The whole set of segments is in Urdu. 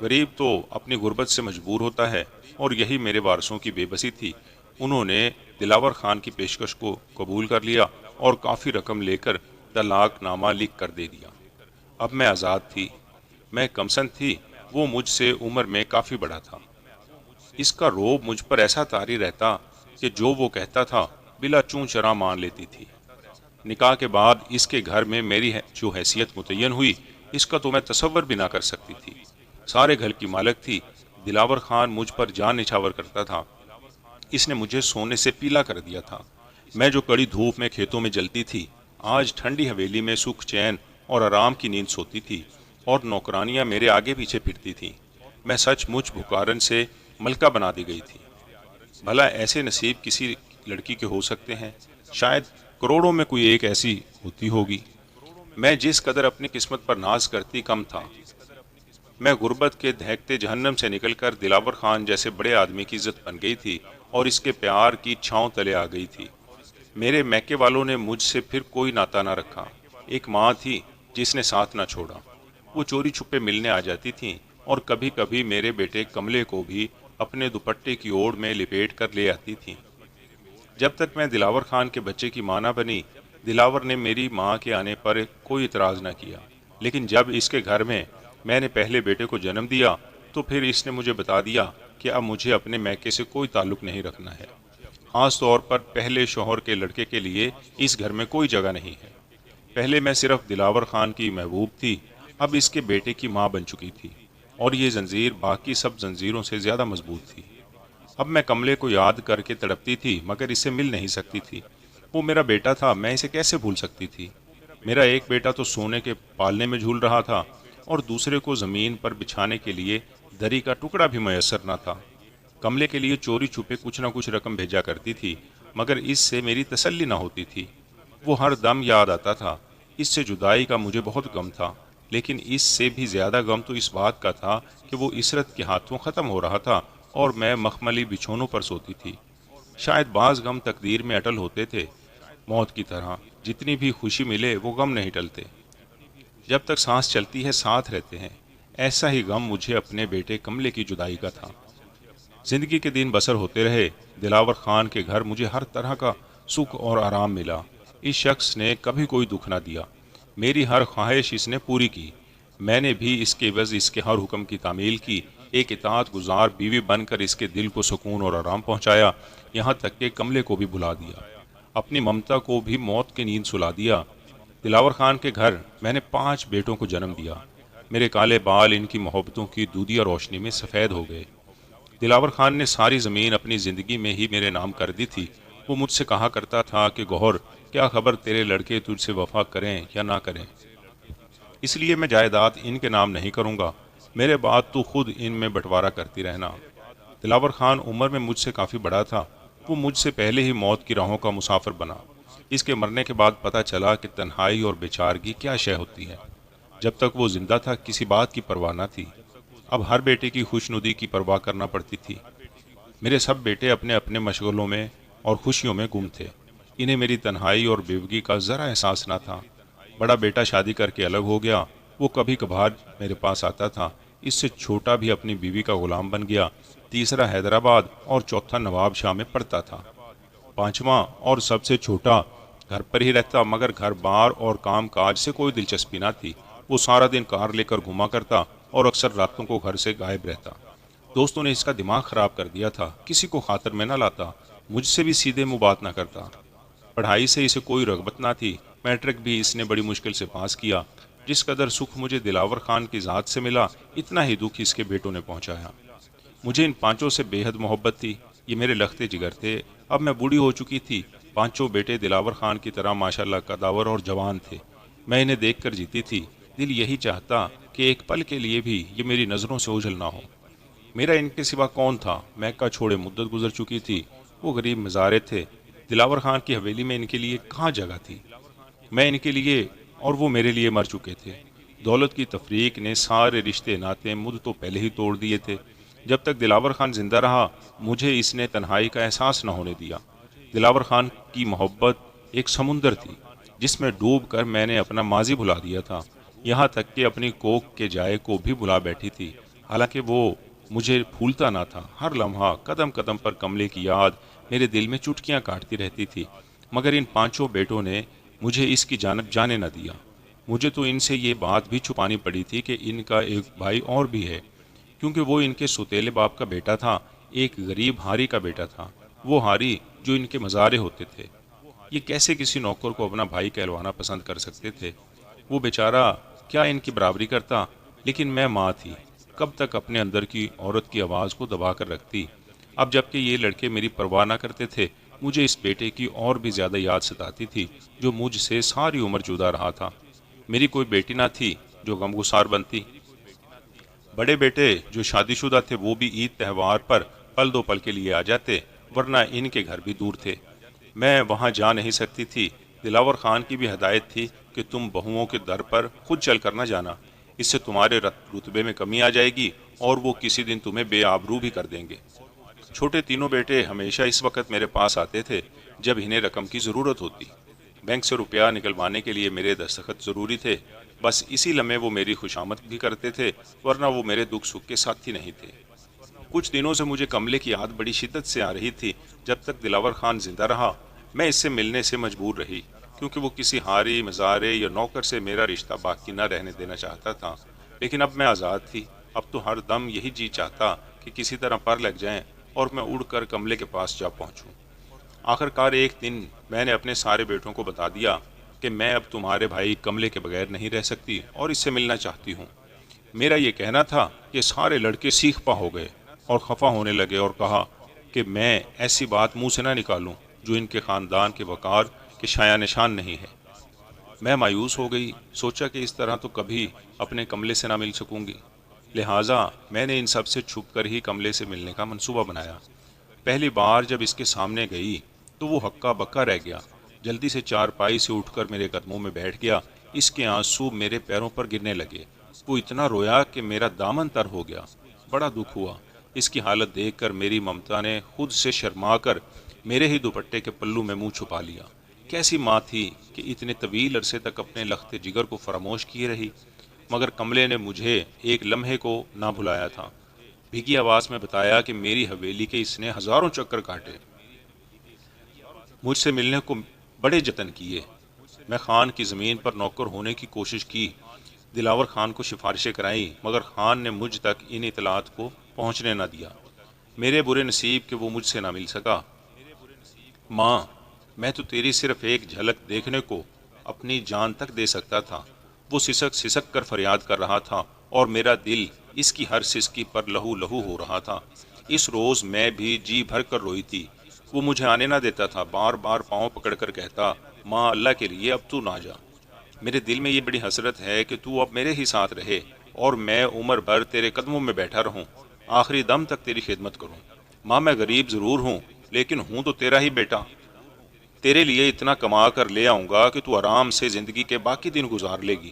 غریب تو اپنی غربت سے مجبور ہوتا ہے، اور یہی میرے وارثوں کی بے بسی تھی۔ انہوں نے دلاور خان کی پیشکش کو قبول کر لیا اور کافی رقم لے کر طلاق نامہ لکھ کر دے دیا۔ اب میں آزاد تھی۔ میں کمسن تھی، وہ مجھ سے عمر میں کافی بڑا تھا۔ اس کا روب مجھ پر ایسا طاری رہتا کہ جو وہ کہتا تھا بلا چوں چرا مان لیتی تھی۔ نکاح کے بعد اس کے گھر میں میری جو حیثیت متعین ہوئی، اس کا تو میں تصور بھی نہ کر سکتی تھی۔ سارے گھر کی مالک تھی۔ دلاور خان مجھ پر جان نچھاور کرتا تھا۔ اس نے مجھے سونے سے پیلا کر دیا تھا۔ میں جو کڑی دھوپ میں کھیتوں میں جلتی تھی، آج ٹھنڈی حویلی میں سکھ چین اور آرام کی نیند سوتی تھی، اور نوکرانیاں میرے آگے پیچھے پھرتی تھیں۔ میں سچ مچ بھکارن سے ملکہ بنا دی گئی تھی۔ بھلا ایسے نصیب کسی لڑکی کے ہو سکتے ہیں؟ شاید کروڑوں میں کوئی ایک ایسی ہوتی ہوگی۔ میں جس قدر اپنی قسمت پر ناز کرتی کم تھا۔ میں غربت کے دہکتے جہنم سے نکل کر دلاور خان جیسے بڑے آدمی کی عزت بن گئی تھی، اور اس کے پیار کی چھاؤں تلے آ گئی تھی۔ میرے میکے والوں نے مجھ سے پھر کوئی ناتا نہ رکھا۔ ایک ماں تھی جس نے ساتھ نہ چھوڑا۔ وہ چوری چھپے ملنے آ جاتی تھیں، اور کبھی کبھی میرے بیٹے کملے کو بھی اپنے دوپٹے کی اوڑ میں لپیٹ کر لے آتی تھیں۔ جب تک میں دلاور خان کے بچے کی ماں نہ بنی، دلاور نے میری ماں کے آنے پر کوئی اعتراض نہ کیا۔ لیکن جب اس کے گھر میں نے پہلے بیٹے کو جنم دیا، تو پھر اس نے مجھے بتا دیا کہ اب مجھے اپنے میکے سے کوئی تعلق نہیں رکھنا ہے۔ خاص طور پر پہلے شوہر کے لڑکے کے لیے اس گھر میں کوئی جگہ نہیں ہے۔ پہلے میں صرف دلاور خان کی محبوب تھی، اب اس کے بیٹے کی ماں بن چکی تھی، اور یہ زنجیر باقی سب زنجیروں سے زیادہ مضبوط تھی۔ اب میں کملے کو یاد کر کے تڑپتی تھی، مگر اس سے مل نہیں سکتی تھی۔ وہ میرا بیٹا تھا، میں اسے کیسے بھول سکتی تھی؟ میرا ایک بیٹا تو سونے کے پالنے میں جھول رہا تھا، اور دوسرے کو زمین پر بچھانے کے لیے دری کا ٹکڑا بھی میسر نہ تھا۔ کملے کے لیے چوری چھپے کچھ نہ کچھ رقم بھیجا کرتی تھی، مگر اس سے میری تسلی نہ ہوتی تھی۔ وہ ہر دم یاد آتا تھا۔ اس سے جدائی کا مجھے بہت غم تھا، لیکن اس سے بھی زیادہ غم تو اس بات کا تھا کہ وہ عشرت کے ہاتھوں ختم ہو رہا تھا، اور میں مخملی بچھونوں پر سوتی تھی۔ شاید بعض غم تقدیر میں اٹل ہوتے تھے، موت کی طرح۔ جتنی بھی خوشی ملے وہ غم نہیں ٹلتے۔ جب تک سانس چلتی ہے ساتھ رہتے ہیں۔ ایسا ہی غم مجھے اپنے بیٹے کملے کی جدائی کا تھا۔ زندگی کے دن بسر ہوتے رہے۔ دلاور خان کے گھر مجھے ہر طرح کا سکھ اور آرام ملا۔ اس شخص نے کبھی کوئی دکھ نہ دیا۔ میری ہر خواہش اس نے پوری کی۔ میں نے بھی اس کے عوض اس کے ہر حکم کی تعمیل کی۔ ایک اطاعت گزار بیوی بن کر اس کے دل کو سکون اور آرام پہنچایا، یہاں تک کہ کملے کو بھی بھلا دیا۔ اپنی ممتا کو بھی موت کی نیند سلا دیا۔ دلاور خان کے گھر میں نے 5 بیٹوں کو جنم دیا۔ میرے کالے بال ان کی محبتوں کی دودھیا روشنی میں سفید ہو گئے۔ دلاور خان نے ساری زمین اپنی زندگی میں ہی میرے نام کر دی تھی۔ وہ مجھ سے کہا کرتا تھا کہ گوہر، کیا خبر تیرے لڑکے تجھ سے وفا کریں یا نہ کریں، اس لیے میں جائیداد ان کے نام نہیں کروں گا، میرے بعد تو خود ان میں بٹوارا کرتی رہنا۔ دلاور خان عمر میں مجھ سے کافی بڑا تھا۔ وہ مجھ سے پہلے ہی موت کی راہوں کا مسافر بنا۔ اس کے مرنے کے بعد پتہ چلا کہ تنہائی اور بیچارگی کیا شے ہوتی ہے۔ جب تک وہ زندہ تھا کسی بات کی پرواہ نہ تھی، اب ہر بیٹے کی خوشنودی کی پرواہ کرنا پڑتی تھی۔ میرے سب بیٹے اپنے اپنے مشغلوں میں اور خوشیوں میں گم تھے۔ انہیں میری تنہائی اور بیوگی کا ذرا احساس نہ تھا۔ بڑا بیٹا شادی کر کے الگ ہو گیا، وہ کبھی کبھار میرے پاس آتا تھا۔ اس سے چھوٹا بھی اپنی بیوی کا غلام بن گیا۔ تیسرا حیدرآباد اور چوتھا نواب شاہ میں پڑھتا تھا۔ پانچواں اور سب سے چھوٹا گھر پر ہی رہتا، مگر گھر بار اور کام کاج سے کوئی دلچسپی نہ تھی۔ وہ سارا دن کار لے کر گھوما کرتا اور اکثر راتوں کو گھر سے غائب رہتا۔ دوستوں نے اس کا دماغ خراب کر دیا تھا، کسی کو خاطر میں نہ لاتا، مجھ سے بھی سیدھے منہ بات نہ کرتا۔ پڑھائی سے اسے کوئی رغبت نہ تھی، میٹرک بھی اس نے بڑی مشکل سے پاس کیا۔ جس قدر سکھ مجھے دلاور خان کی ذات سے ملا، اتنا ہی دکھ اس کے بیٹوں نے پہنچایا۔ مجھے ان 5 سے بے حد محبت تھی، یہ میرے لختے جگر تھے۔ اب میں بوڑھی ہو چکی تھی۔ 5 بیٹے دلاور خان کی طرح ماشاءاللہ قداور اور جوان تھے۔ میں انہیں دیکھ کر جیتی تھی۔ دل یہی چاہتا کہ ایک پل کے لیے بھی یہ میری نظروں سے اوجھل نہ ہو۔ میرا ان کے سوا کون تھا؟ میکہ چھوڑے مدت گزر چکی تھی۔ وہ غریب مزارے تھے۔ دلاور خان کی حویلی میں ان کے لیے کہاں جگہ تھی؟ میں ان کے لیے اور وہ میرے لیے مر چکے تھے۔ دولت کی تفریق نے سارے رشتے ناطے مجھ تو پہلے ہی توڑ دیے تھے۔ جب تک دلاور خان زندہ رہا، مجھے اس نے تنہائی کا احساس نہ ہونے دیا۔ دلاور خان کی محبت ایک سمندر تھی، جس میں ڈوب کر میں نے اپنا ماضی بھلا دیا تھا، یہاں تک کہ اپنی کوکھ کے جائے کو بھی بھلا بیٹھی تھی۔ حالانکہ وہ مجھے بھولتا نہ تھا۔ ہر لمحہ قدم قدم پر کملے کی یاد میرے دل میں چٹکیاں کاٹتی رہتی تھی، مگر ان پانچوں بیٹوں نے مجھے اس کی جانب جانے نہ دیا۔ مجھے تو ان سے یہ بات بھی چھپانی پڑی تھی کہ ان کا ایک بھائی اور بھی ہے، کیونکہ وہ ان کے سوتیلے باپ کا بیٹا تھا، ایک غریب ہاری کا بیٹا تھا، وہ ہاری جو ان کے مزارے ہوتے تھے۔ یہ کیسے کسی نوکر کو اپنا بھائی کہلوانا پسند کر سکتے تھے؟ وہ بیچارہ کیا ان کی برابری کرتا؟ لیکن میں ماں تھی، کب تک اپنے اندر کی عورت کی آواز کو دبا کر رکھتی؟ اب جب کہ یہ لڑکے میری پرواہ نہ کرتے تھے، مجھے اس بیٹے کی اور بھی زیادہ یاد ستاتی تھی جو مجھ سے ساری عمر جدا رہا تھا۔ میری کوئی بیٹی نہ تھی جو غمگسار بنتی۔ بڑے بیٹے جو شادی شدہ تھے وہ بھی عید تہوار پر پل دو پل کے لیے آ جاتے، ورنہ ان کے گھر بھی دور تھے، میں وہاں جا نہیں سکتی تھی۔ دلاور خان کی بھی ہدایت تھی کہ تم بہوؤں کے در پر خود چل کر نہ جانا، اس سے تمہارے رتبے میں کمی آ جائے گی اور وہ کسی دن تمہیں بے آبرو بھی کر دیں گے۔ چھوٹے تینوں بیٹے ہمیشہ اس وقت میرے پاس آتے تھے جب انہیں رقم کی ضرورت ہوتی۔ بینک سے روپیہ نکلوانے کے لیے میرے دستخط ضروری تھے، بس اسی لمحے وہ میری خوشامد بھی کرتے تھے، ورنہ وہ میرے دکھ سکھ کے ساتھی نہیں تھے۔ کچھ دنوں سے مجھے کملے کی یاد بڑی شدت سے آ رہی تھی۔ جب تک دلاور خان زندہ رہا میں اس سے ملنے سے مجبور رہی، کیونکہ وہ کسی ہاری، مزارے یا نوکر سے میرا رشتہ باقی نہ رہنے دینا چاہتا تھا۔ لیکن اب میں آزاد تھی، اب تو ہر دم یہی جی چاہتا کہ کسی طرح پر لگ جائیں اور میں اڑ کر کملے کے پاس جا پہنچوں۔ آخر کار ایک دن میں نے اپنے سارے بیٹوں کو بتا دیا کہ میں اب تمہارے بھائی کملے کے بغیر نہیں رہ سکتی اور اس سے ملنا چاہتی ہوں۔ میرا یہ کہنا تھا کہ سارے لڑکے سیخ پا ہو گئے اور خفا ہونے لگے اور کہا کہ میں ایسی بات منہ سے نہ نکالوں جو ان کے خاندان کے وقار کے شایہ نشان نہیں ہے۔ میں مایوس ہو گئی، سوچا کہ اس طرح تو کبھی اپنے کملے سے نہ مل سکوں گی، لہٰذا میں نے ان سب سے چھپ کر ہی کملے سے ملنے کا منصوبہ بنایا۔ پہلی بار جب اس کے سامنے گئی تو وہ ہکا بکا رہ گیا، جلدی سے چارپائی سے اٹھ کر میرے قدموں میں بیٹھ گیا۔ اس کے آنسو میرے پیروں پر گرنے لگے، وہ اتنا رویا کہ میرا دامن تر ہو گیا۔ بڑا دکھ ہوا، اس کی حالت دیکھ کر میری ممتا نے خود سے شرما کر میرے ہی دوپٹے کے پلو میں منہ چھپا لیا۔ کیسی ماں تھی کہ اتنے طویل عرصے تک اپنے لخت جگر کو فراموش کیے رہی، مگر کملے نے مجھے ایک لمحے کو نہ بھلایا تھا۔ بھیگی آواز میں بتایا کہ میری حویلی کے اس نے ہزاروں چکر کاٹے، مجھ سے ملنے کو بڑے جتن کیے۔ میں خان کی زمین پر نوکر ہونے کی کوشش کی، دلاور خان کو سفارشیں کرائی، مگر خان نے مجھ تک ان اطلاعات کو پہنچنے نہ دیا۔ میرے برے نصیب کہ وہ مجھ سے نہ مل سکا۔ ماں، میں تو تیری صرف ایک جھلک دیکھنے کو اپنی جان تک دے سکتا تھا۔ وہ سسک سسک کر فریاد کر رہا تھا اور میرا دل اس کی ہر سسکی پر لہو لہو ہو رہا تھا۔ اس روز میں بھی جی بھر کر روئی تھی۔ وہ مجھے آنے نہ دیتا تھا، بار بار پاؤں پکڑ کر کہتا، ماں اللہ کے لیے اب تو نہ جا۔ میرے دل میں یہ بڑی حسرت ہے کہ تو اب میرے ہی ساتھ رہے اور میں عمر بھر تیرے قدموں میں بیٹھا رہوں، آخری دم تک تیری خدمت کروں۔ ماں، میں غریب ضرور ہوں لیکن ہوں تو تیرا ہی بیٹا، تیرے لیے اتنا کما کر لے آؤں گا کہ تو آرام سے زندگی کے باقی دن گزار لے گی۔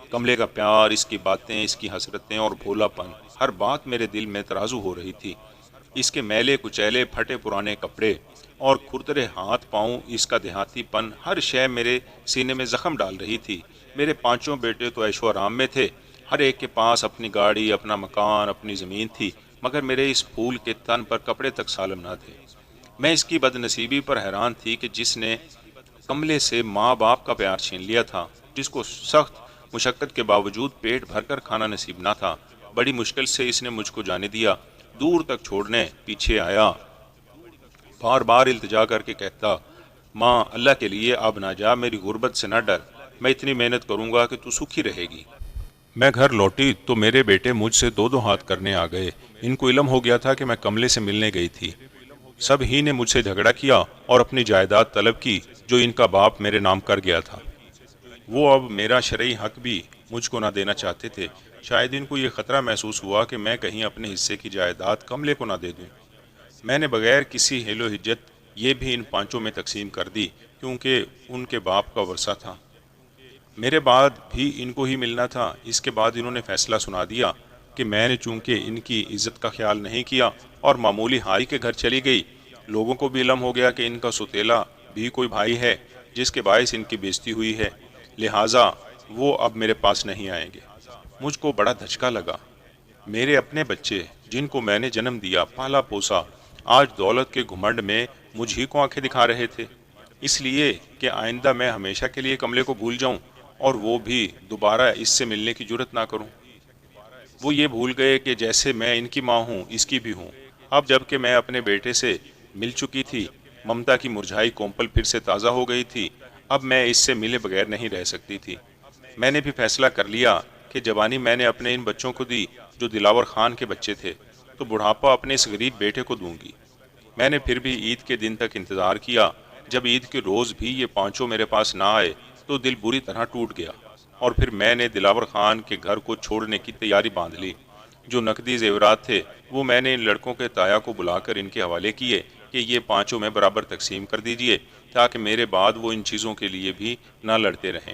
کملے کا پیار، اس کی باتیں، اس کی حسرتیں اور بھولا پن، ہر بات میرے دل میں ترازو ہو رہی تھی۔ اس کے میلے کچیلے پھٹے پرانے کپڑے اور کھردرے ہاتھ پاؤں، اس کا دیہاتی پن، ہر شے میرے سینے میں زخم ڈال رہی تھی۔ میرے پانچوں بیٹے تو عیش و آرام میں تھے، ہر ایک کے پاس اپنی گاڑی، اپنا مکان، اپنی زمین تھی، مگر میرے اس پھول کے تن پر کپڑے تک سالم نہ تھے۔ میں اس کی بد نصیبی پر حیران تھی کہ جس نے کملے سے ماں باپ کا پیار چھین لیا تھا، جس کو سخت مشقت کے باوجود پیٹ بھر کر کھانا نصیب نہ تھا، بڑی مشکل سے اس نے مجھ کو جانے دیا، دور تک چھوڑنے پیچھے آیا، بار بار التجا کر کے کہتا، ماں اللہ کے لیے اب نہ جا، میری غربت سے نہ ڈر، میں اتنی محنت کروں گا کہ تو سکھی رہے گی۔ میں گھر لوٹی تو میرے بیٹے مجھ سے دو دو ہاتھ کرنے آ گئے۔ ان کو علم ہو گیا تھا کہ میں کملے سے ملنے گئی تھی۔ سب ہی نے مجھ سے جھگڑا کیا اور اپنی جائیداد طلب کی جو ان کا باپ میرے نام کر گیا تھا۔ وہ اب میرا شرعی حق بھی مجھ کو نہ دینا چاہتے تھے۔ شاید ان کو یہ خطرہ محسوس ہوا کہ میں کہیں اپنے حصے کی جائیداد کملے کو نہ دے دوں۔ میں نے بغیر کسی حیل و حجت یہ بھی ان پانچوں میں تقسیم کر دی، کیونکہ ان کے باپ کا ورثہ تھا، میرے بعد بھی ان کو ہی ملنا تھا۔ اس کے بعد انہوں نے فیصلہ سنا دیا کہ میں نے چونکہ ان کی عزت کا خیال نہیں کیا اور معمولی ہاری کے گھر چلی گئی، لوگوں کو بھی علم ہو گیا کہ ان کا سوتیلا بھی کوئی بھائی ہے جس کے باعث ان کی بےزتی ہوئی ہے، لہٰذا وہ اب میرے پاس نہیں آئیں گے۔ مجھ کو بڑا دھچکا لگا، میرے اپنے بچے جن کو میں نے جنم دیا، پالا پوسا، آج دولت کے گھمنڈ میں مجھ ہی کو آنکھیں دکھا رہے تھے، اس لیے کہ آئندہ میں ہمیشہ کے لیے کملے کو بھول جاؤں اور وہ بھی دوبارہ اس سے ملنے کی جرت نہ کروں۔ وہ یہ بھول گئے کہ جیسے میں ان کی ماں ہوں، اس کی بھی ہوں۔ اب جب کہ میں اپنے بیٹے سے مل چکی تھی، ممتا کی مرجھائی کومپل پھر سے تازہ ہو گئی تھی، اب میں اس سے ملے بغیر نہیں رہ سکتی تھی۔ میں نے بھی فیصلہ کر لیا کہ جوانی میں نے اپنے ان بچوں کو دی جو دلاور خان کے بچے تھے، تو بڑھاپا اپنے اس غریب بیٹے کو دوں گی۔ میں نے پھر بھی عید کے دن تک انتظار کیا۔ جب عید کے روز بھی یہ پانچوں میرے پاس نہ آئے تو دل بری طرح ٹوٹ گیا، اور پھر میں نے دلاور خان کے گھر کو چھوڑنے کی تیاری باندھ لی۔ جو نقدی زیورات تھے وہ میں نے ان لڑکوں کے تایا کو بلا کر ان کے حوالے کیے کہ یہ پانچوں میں برابر تقسیم کر دیجئے، تاکہ میرے بعد وہ ان چیزوں کے لیے بھی نہ لڑتے رہیں۔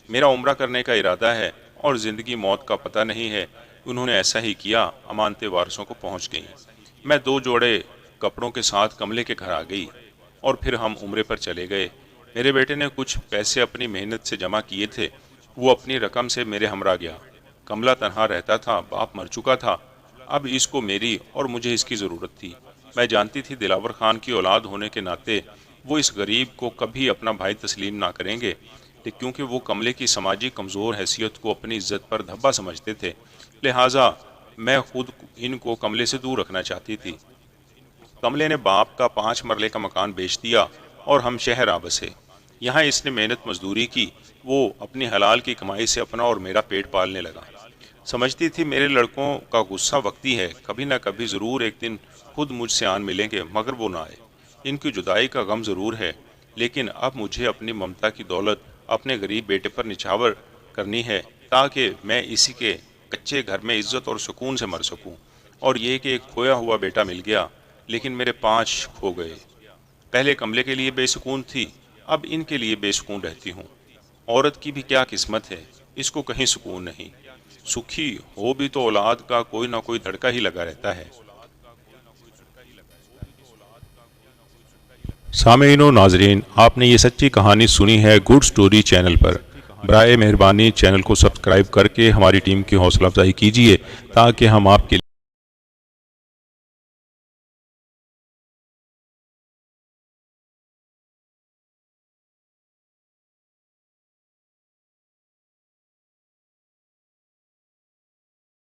میرا عمرہ کرنے کا ارادہ ہے اور زندگی موت کا پتہ نہیں ہے۔ انہوں نے ایسا ہی کیا، امانتیں وارثوں کو پہنچ گئیں۔ میں 2 جوڑے کپڑوں کے ساتھ کملے کے گھر آ گئی اور پھر ہم عمرے پر چلے گئے۔ میرے بیٹے نے کچھ پیسے اپنی محنت سے جمع کیے تھے، وہ اپنی رقم سے میرے ہمراہ گیا۔ کملا تنہا رہتا تھا، باپ مر چکا تھا، اب اس کو میری اور مجھے اس کی ضرورت تھی۔ میں جانتی تھی دلاور خان کی اولاد ہونے کے ناطے وہ اس غریب کو کبھی اپنا بھائی تسلیم نہ کریں گے، کیونکہ وہ کملے کی سماجی کمزور حیثیت کو اپنی عزت پر دھبا سمجھتے تھے، لہٰذا میں خود ان کو کملے سے دور رکھنا چاہتی تھی۔ کملے نے باپ کا 5 مرلے کا مکان بیچ دیا اور ہم شہر آ بسے۔ یہاں اس نے محنت مزدوری کی، وہ اپنی حلال کی کمائی سے اپنا اور میرا پیٹ پالنے لگا۔ سمجھتی تھی میرے لڑکوں کا غصہ وقتی ہے، کبھی نہ کبھی ضرور ایک دن خود مجھ سے آن ملیں گے، مگر وہ نہ آئے۔ ان کی جدائی کا غم ضرور ہے، لیکن اب مجھے اپنی ممتا کی دولت اپنے غریب بیٹے پر نچھاور کرنی ہے، تاکہ میں اسی کے کچے گھر میں عزت اور سکون سے مر سکوں۔ اور یہ کہ ایک کھویا ہوا بیٹا مل گیا، لیکن میرے 5 کھو گئے۔ پہلے کملے کے لیے بے سکون تھی، اب ان کے لیے بے سکون رہتی ہوں۔ عورت کی بھی کیا قسمت ہے، اس کو کہیں سکون نہیں۔ سکھی ہو بھی تو اولاد کا کوئی نہ کوئی دھڑکا ہی لگا رہتا ہے۔ سامعین و ناظرین، آپ نے یہ سچی کہانی سنی ہے گڈ سٹوری چینل پر۔ برائے مہربانی چینل کو سبسکرائب کر کے ہماری ٹیم کی حوصلہ افزائی کیجیے، تاکہ ہم آپ کے